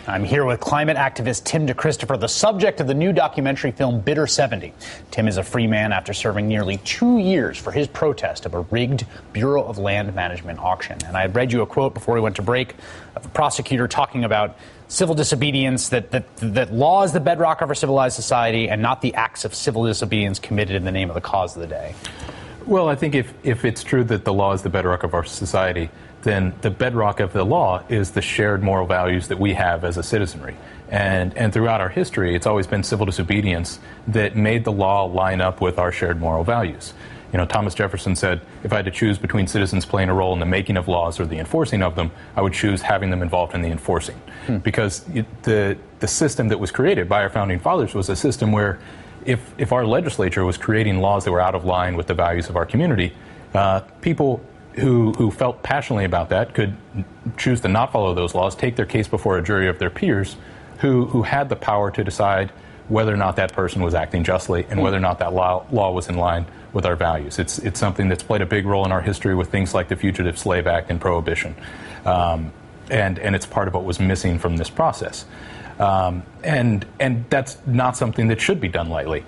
I'm here with climate activist Tim DeChristopher, the subject of the new documentary film Bitter 70. Tim is a free man after serving nearly 2 years for his protest of a rigged Bureau of Land Management auction. And I had read you a quote before we went to break of a prosecutor talking about civil disobedience, that law is the bedrock of our civilized society and not the acts of civil disobedience committed in the name of the cause of the day. Well, I think if it's true that the law is the bedrock of our society, then the bedrock of the law is the shared moral values that we have as a citizenry. And throughout our history, it's always been civil disobedience that made the law line up with our shared moral values. You know, Thomas Jefferson said, if I had to choose between citizens playing a role in the making of laws or the enforcing of them, I would choose having them involved in the enforcing. Because the system that was created by our founding fathers was a system where if our legislature was creating laws that were out of line with the values of our community, people who felt passionately about that could choose to not follow those laws, take their case before a jury of their peers who had the power to decide whether or not that person was acting justly and whether or not that law was in line with our values. It's something that's played a big role in our history with things like the Fugitive Slave Act and Prohibition. And it's part of what was missing from this process. And that's not something that should be done lightly.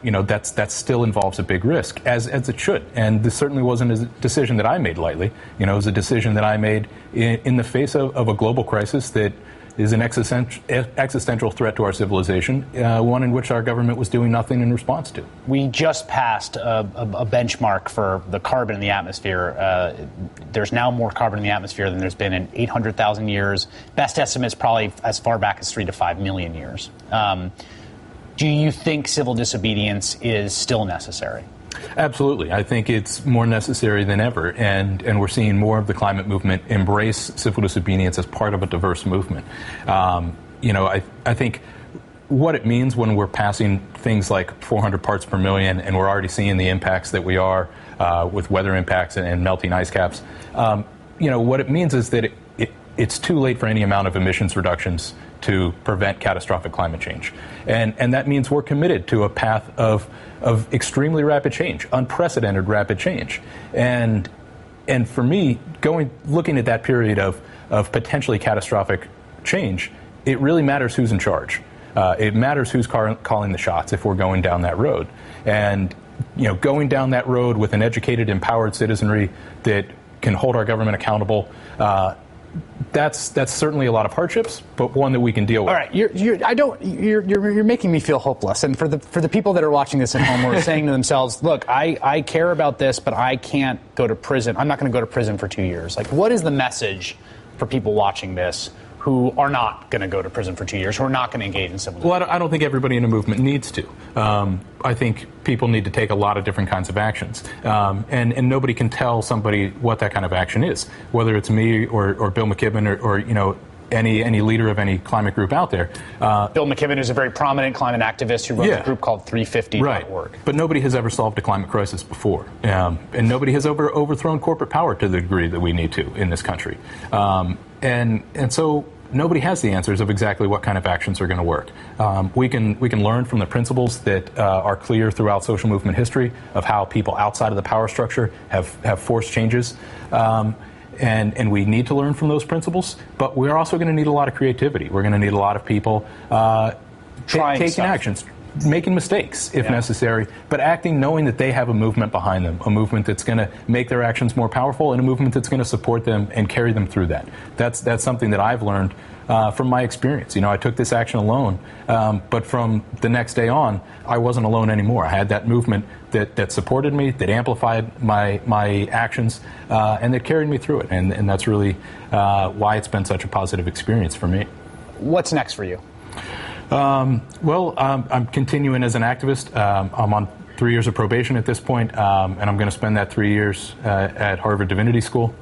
You know, that still involves a big risk, as it should. And this certainly wasn't a decision that I made lightly. You know, it was a decision that I made in the face of a global crisis that is an existential threat to our civilization, one in which our government was doing nothing in response to. We just passed a benchmark for the carbon in the atmosphere. There's now more carbon in the atmosphere than there's been in 800,000 years. Best estimates probably as far back as 3 to 5 million years. Do you think civil disobedience is still necessary? Absolutely. I think it's more necessary than ever, and we're seeing more of the climate movement embrace civil disobedience as part of a diverse movement. You know, I think what it means when we're passing things like 400 parts per million and we're already seeing the impacts that we are with weather impacts and melting ice caps, you know, what it means is that it's too late for any amount of emissions reductions to prevent catastrophic climate change. And that means we're committed to a path of extremely rapid change, unprecedented rapid change. And for me, looking at that period of potentially catastrophic change, it really matters who's in charge. It matters who's calling the shots if we're going down that road. And, you know, going down that road with an educated, empowered citizenry that can hold our government accountable, that's certainly a lot of hardships, but one that we can deal with. All right, you're making me feel hopeless. And for the people that are watching this at home, who are saying to themselves, "Look, I care about this, but I can't go to prison. I'm not going to go to prison for 2 years." Like, what is the message for people watching this who are not going to go to prison for 2 years, who are not going to engage in civil? Well, I don't think everybody in a movement needs to. I think people need to take a lot of different kinds of actions. And nobody can tell somebody what that kind of action is, whether it's me or Bill McKibben or you know, any leader of any climate group out there. Bill McKibben is a very prominent climate activist who runs a group called 350.org. Right. But nobody has ever solved a climate crisis before. And nobody has overthrown corporate power to the degree that we need to in this country. And so nobody has the answers of exactly what kind of actions are going to work. We can learn from the principles that are clear throughout social movement history of how people outside of the power structure have forced changes. And we need to learn from those principles, but we're also going to need a lot of creativity. We're going to need a lot of people taking actions, making mistakes if necessary, but acting knowing that they have a movement behind them, a movement that's going to make their actions more powerful and a movement that's going to support them and carry them through that. That's something that I've learned from my experience. You know, I took this action alone, but from the next day on, I wasn't alone anymore. I had that movement that supported me, that amplified my actions, and that carried me through it. And that's really why it's been such a positive experience for me. What's next for you? Well, I'm continuing as an activist. I'm on 3 years of probation at this point, and I'm going to spend that 3 years at Harvard Divinity School.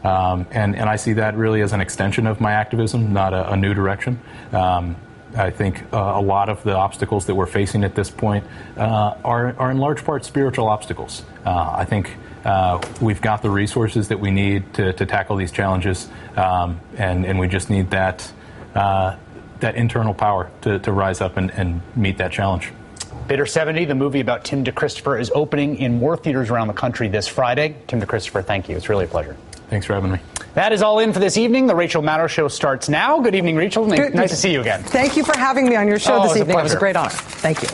And I see that really as an extension of my activism, not a new direction. I think a lot of the obstacles that we're facing at this point are in large part spiritual obstacles. I think we've got the resources that we need to tackle these challenges, and we just need that internal power to rise up and meet that challenge. Bitter 70, the movie about Tim DeChristopher, is opening in more theaters around the country this Friday. Tim DeChristopher, thank you. It's really a pleasure. Thanks for having me. That is all in for this evening. The Rachel Maddow Show starts now. Good evening, Rachel. Nice to see you again. Thank you for having me on your show this evening. It was a great honor. Thank you.